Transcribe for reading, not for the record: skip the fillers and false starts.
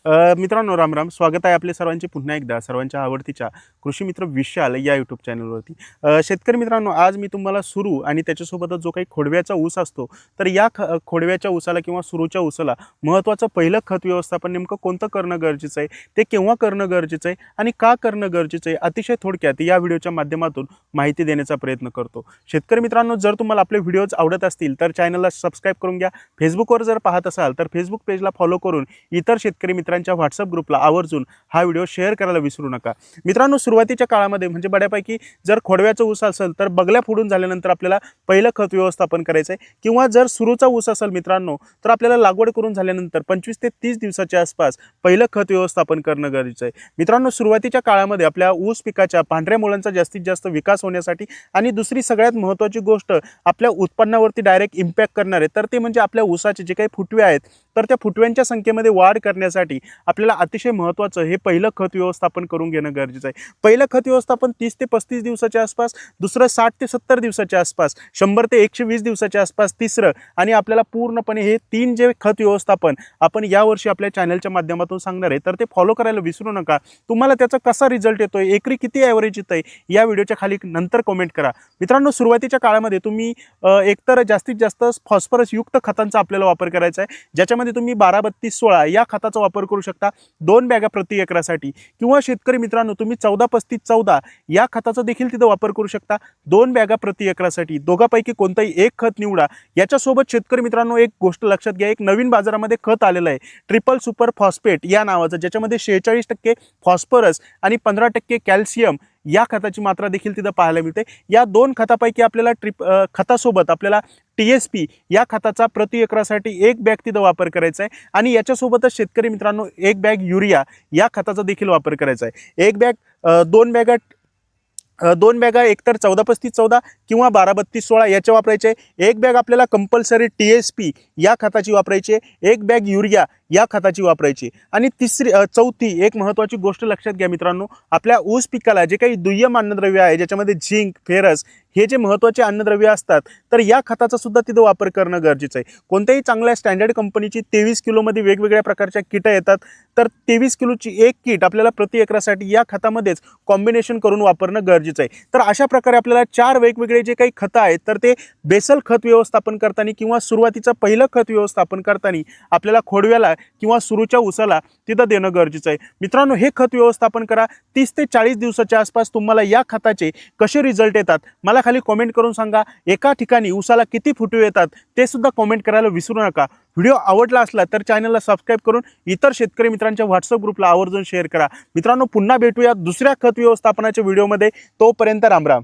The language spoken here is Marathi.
मित्रांनो राम राम, स्वागत आहे आपले सर्वांचे पुन्हा एकदा सर्वांच्या आवडतीच्या कृषी मित्र विशाल या यूट्यूब चॅनलवरती। शेतकरी मित्रांनो, आज मी तुम्हाला सुरू आणि त्याच्यासोबतच जो काही खोडव्याचा ऊस असतो, तर या खोडव्याच्या ऊसाला किंवा सुरूच्या ऊसाला महत्त्वाचं पहिलं खत व्यवस्थापन नेमकं कोणतं करणं गरजेचं आहे, ते केव्हा करणं गरजेचं आहे आणि का करणं गरजेचं आहे, अतिशय थोडक्यात या व्हिडिओच्या माध्यमातून माहिती देण्याचा प्रयत्न करतो। शेतकरी मित्रांनो, जर तुम्हाला आपले व्हिडिओज आवडत असतील तर चॅनलला सबस्क्राईब करून घ्या। फेसबुकवर जर पाहत असाल तर फेसबुक पेजला फॉलो करून इतर शेतकरी मित्रांच्या व्हॉट्सअप ग्रुपला आवर्जून हा व्हिडिओ शेअर करायला विसरू नका। मित्रांनो, सुरुवातीच्या काळामध्ये म्हणजे बऱ्यापैकी जर खोडव्याचा ऊस असेल तर बगल्या फोडून झाल्यानंतर आपल्याला पहिलं खत व्यवस्थापन करायचं आहे, किंवा जर सुरूचा ऊस असेल मित्रांनो तर आपल्याला लागवड करून झाल्यानंतर 25 ते 30 दिवसाच्या आसपास पहिलं खत व्यवस्थापन करणं गरजेचं आहे। मित्रांनो, सुरुवातीच्या काळामध्ये आपल्या ऊस पिकाच्या पांढऱ्या मुळांचा जास्तीत जास्त विकास होण्यासाठी आणि दुसरी सगळ्यात महत्त्वाची गोष्ट आपल्या उत्पन्नावरती डायरेक्ट इम्पॅक्ट करणार आहे, तर ते म्हणजे आपल्या ऊसाचे जे काही फुटवे आहेत तर त्या फुटव्यांच्या संख्येमध्ये वाढ करण्यासाठी आपल्याला अतिशय महत्त्वाचं हे पहिलं खत व्यवस्थापन करून घेणं गरजेचं आहे। पहिलं खत व्यवस्थापन 30 ते 35 दिवसाच्या आसपास, दुसरं 60 ते 70 दिवसाच्या आसपास, 100 ते 120 दिवसाच्या आसपास तिसरं, आणि आपल्याला पूर्णपणे हे 3 जे खत व्यवस्थापन आपण यावर्षी आपल्या चॅनलच्या माध्यमातून सांगणार आहे, तर ते फॉलो करायला विसरू नका। तुम्हाला त्याचा कसा रिझल्ट येतोय, एकरी किती ॲव्हरेज येतंय, या व्हिडिओच्या खाली नंतर कमेंट करा। मित्रांनो, सुरुवातीच्या काळामध्ये तुम्ही एकतर जास्तीत जास्त फॉस्फरस युक्त खतांचा आपल्याला वापर करायचा आहे, ज्याच्यामध्ये तुम्ही 12-32-16 या खताचा वापर करू शकता 2 बॅगा प्रति एकरासाठी, किंवा शेतकरी मित्रांनो तुम्ही 14-35-14 या खताचा देखील तिथे वापर करू शकता 2 बॅगा प्रति एकरासाठी। दोघांपैकी कोणताही एक खत निवडा। याच्यासोबत शेतकरी मित्रांनो एक गोष्ट लक्षात घ्या, एक नवीन बाजारामध्ये खत आलेलं आहे ट्रिपल सुपर फॉस्फेट या नावाचं, ज्याच्यामध्ये 46% फॉस्फरस आणि 15% कॅल्शियम या खताची मात्रा देखील तिथं पाहायला मिळते। या 2 खतापैकी आपल्याला खतासोबत आपल्याला TSP या खताचा प्रति एकरासाठी 1 बॅग तिथं वापर करायचा आहे, आणि याच्यासोबतच शेतकरी मित्रांनो 1 बॅग युरिया या खताचा देखील वापर करायचा आहे। 1 बॅग 2 बॅगा एकतर 14-35-14 किंवा 12-32-16 याचे वापरायचे। 1 बॅग आपल्याला कंपल्सरी TSP या खताची वापरायची, 1 बॅग युरिया या खताची वापरायची। आणि चौथी एक महत्त्वाची गोष्ट लक्षात घ्या मित्रांनो, आपल्या ऊस पिकाला जे काही दुय्यम अन्नद्रव्य आहे, ज्याच्यामध्ये झिंक, फेरस हे जे महत्त्वाचे अन्नद्रव्य असतात, तर या खताचा सुद्धा तिथं वापर करणं गरजेचं आहे। कोणत्याही चांगल्या स्टँडर्ड कंपनीची 23 किलोमध्ये वेगवेगळ्या प्रकारच्या किटा येतात, तर 23 किलोची एक किट आपल्याला प्रति एकरासाठी या खतामध्येच कॉम्बिनेशन करून वापरणं गरजेचं आहे। तर अशा प्रकारे आपल्याला 4 वेगवेगळे जे काही खतं आहेत, तर ते बेसल खत व्यवस्थापन करताना किंवा सुरुवातीचं पहिलं खत व्यवस्थापन करताना आपल्याला खोडव्याला किंवा सुरूच्या ऊसाला तिथं देणं गरजेचं आहे। मित्रांनो, हे खत व्यवस्थापन करा। 30 ते 40 दिवसाच्या आसपास तुम्हाला या खताचे कसे रिझल्ट येतात मला खाली कमेंट करून सांगा। एका ठिकाणी ऊसाला किती फुटवे येतात ते सुद्धा कमेंट करायला विसरू नका। व्हिडिओ आवडला असला तर चॅनलला सबस्क्राईब करून इतर शेतकरी मित्रांच्या व्हॉट्सअप ग्रुपला आवर्जून शेअर करा। मित्रांनो, पुन्हा भेटूया दुसऱ्या खत व्यवस्थापनाच्या व्हिडिओमध्ये। तोपर्यंत राम राम।